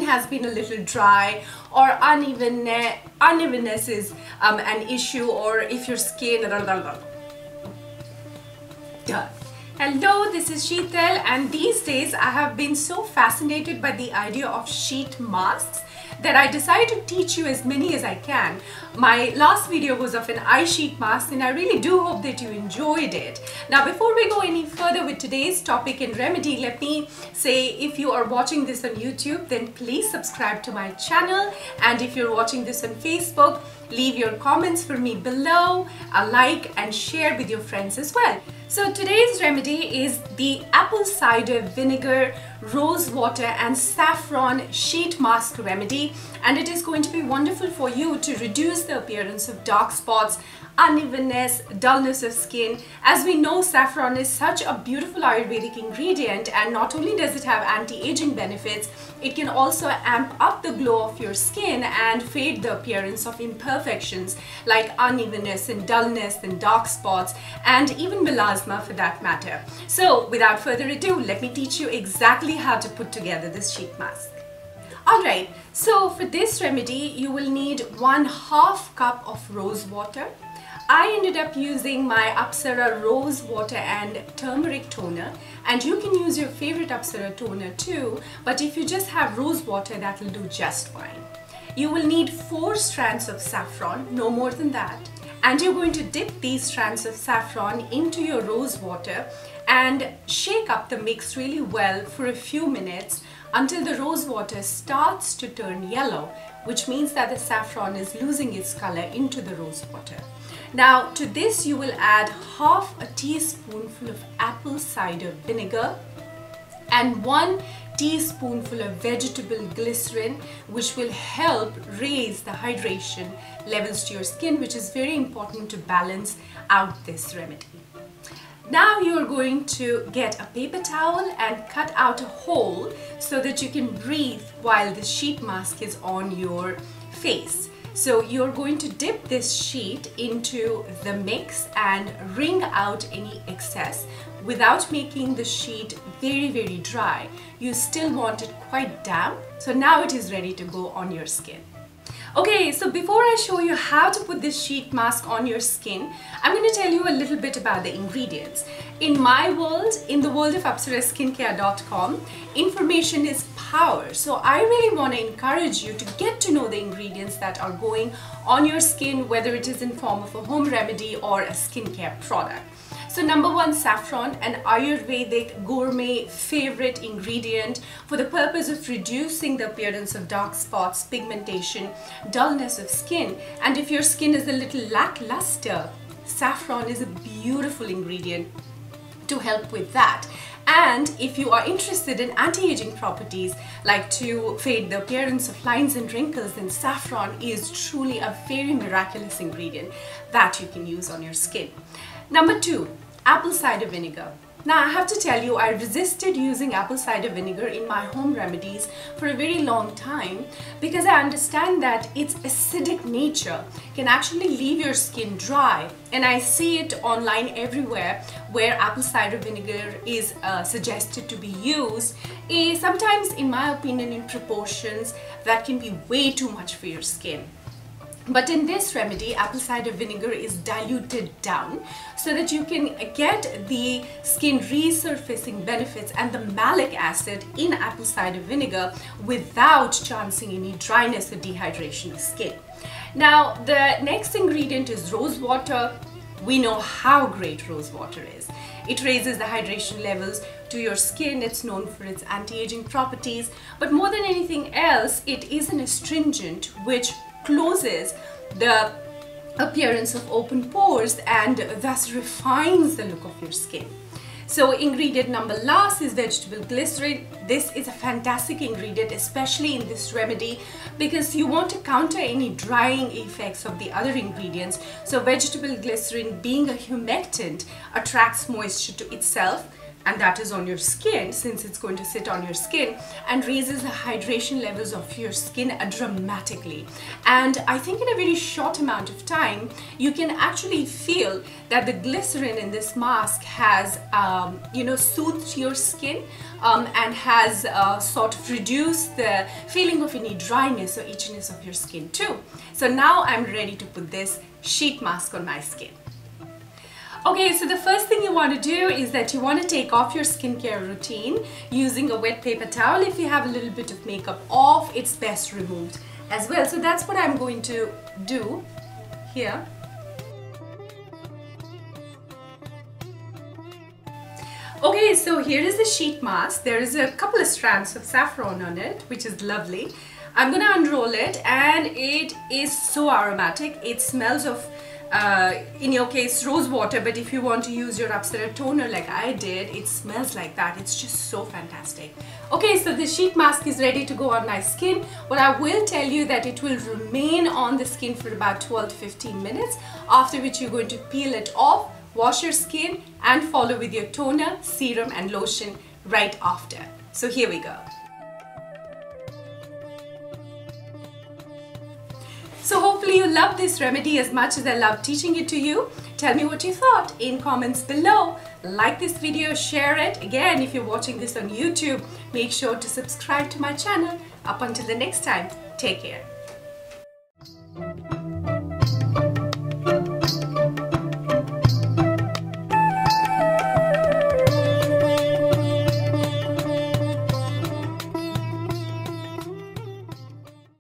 has been a little dry, or unevenness is an issue, or if your skin... Done. Hello, this is Sheetal, and these days I have been so fascinated by the idea of sheet masks that I decided to teach you as many as I can. My last video was of an eye sheet mask, and I really do hope that you enjoyed it. Now, before we go any further with today's topic and remedy, let me say, if you are watching this on YouTube, then please subscribe to my channel, and if you're watching this on Facebook, leave your comments for me below, a like, and share with your friends as well. So today's remedy is the apple cider vinegar, rosewater and saffron sheet mask remedy, and it is going to be wonderful for you to reduce the appearance of dark spots, unevenness, dullness of skin. As we know, saffron is such a beautiful Ayurvedic ingredient, and not only does it have anti-aging benefits, it can also amp up the glow of your skin and fade the appearance of imperfections like unevenness and dullness and dark spots, and even melasma for that matter. So without further ado, let me teach you exactly how to put together this sheet mask. Alright, so for this remedy you will need 1/2 cup of rose water. I ended up using my Apsara Rosewater and turmeric toner, and you can use your favorite Apsara toner too, but if you just have rose water, that will do just fine. You will need 4 strands of saffron, no more than that, and you're going to dip these strands of saffron into your rose water and shake up the mix really well for a few minutes until the rose water starts to turn yellow, which means that the saffron is losing its color into the rose water. Now to this you will add 1/2 teaspoonful of apple cider vinegar and 1 teaspoonful of vegetable glycerin, which will help raise the hydration levels to your skin, which is very important to balance out this remedy. Now you are going to get a paper towel and cut out a hole so that you can breathe while the sheet mask is on your face. So you're going to dip this sheet into the mix and wring out any excess without making the sheet very dry. You still want it quite damp. So now it is ready to go on your skin. Okay, so before I show you how to put this sheet mask on your skin, I'm going to tell you a little bit about the ingredients. In my world, in the world of ApsaraSkincare.com, information is power. So I really want to encourage you to get to know the ingredients that are going on your skin, whether it is in form of a home remedy or a skincare product. So number 1, saffron, an Ayurvedic gourmet favorite ingredient for the purpose of reducing the appearance of dark spots, pigmentation, dullness of skin. And if your skin is a little lackluster, saffron is a beautiful ingredient to help with that. And if you are interested in anti-aging properties, like to fade the appearance of lines and wrinkles, then saffron is truly a very miraculous ingredient that you can use on your skin. Number 2, apple cider vinegar. Now I have to tell you, I resisted using apple cider vinegar in my home remedies for a very long time because I understand that its acidic nature can actually leave your skin dry, and I see it online everywhere where apple cider vinegar is suggested to be used, sometimes in my opinion in proportions that can be way too much for your skin. But in this remedy, apple cider vinegar is diluted down so that you can get the skin resurfacing benefits and the malic acid in apple cider vinegar without chancing any dryness or dehydration of skin. Now, the next ingredient is rose water. We know how great rose water is. It raises the hydration levels to your skin. It's known for its anti-aging properties, but more than anything else, it is an astringent which closes the appearance of open pores and thus refines the look of your skin. So ingredient number last is vegetable glycerin. This is a fantastic ingredient, especially in this remedy, because you want to counter any drying effects of the other ingredients. So vegetable glycerin, being a humectant, attracts moisture to itself, and that is on your skin, since it's going to sit on your skin, and raises the hydration levels of your skin dramatically. And I think in a very short amount of time, you can actually feel that the glycerin in this mask has, soothed your skin and has sort of reduced the feeling of any dryness or itchiness of your skin too. So now I'm ready to put this sheet mask on my skin. Okay, so the first thing you want to do is that you want to take off your skincare routine using a wet paper towel. If you have a little bit of makeup off, it's best removed as well. So that's what I'm going to do here. Okay, so here is the sheet mask. There is a couple of strands of saffron on it, which is lovely. I'm going to unroll it, and it is so aromatic. It smells of in your case Rosewater, but if you want to use your Apsara toner like I did, it smells like that. It's just so fantastic. Okay, so the sheet mask is ready to go on my skin, but I will tell you that it will remain on the skin for about 12 to 15 minutes, after which you're going to peel it off, wash your skin, and follow with your toner, serum and lotion right after. So here we go. So hopefully you love this remedy as much as I love teaching it to you. Tell me what you thought in comments below. Like this video, share it. Again, if you're watching this on YouTube, make sure to subscribe to my channel. Up until the next time, take care.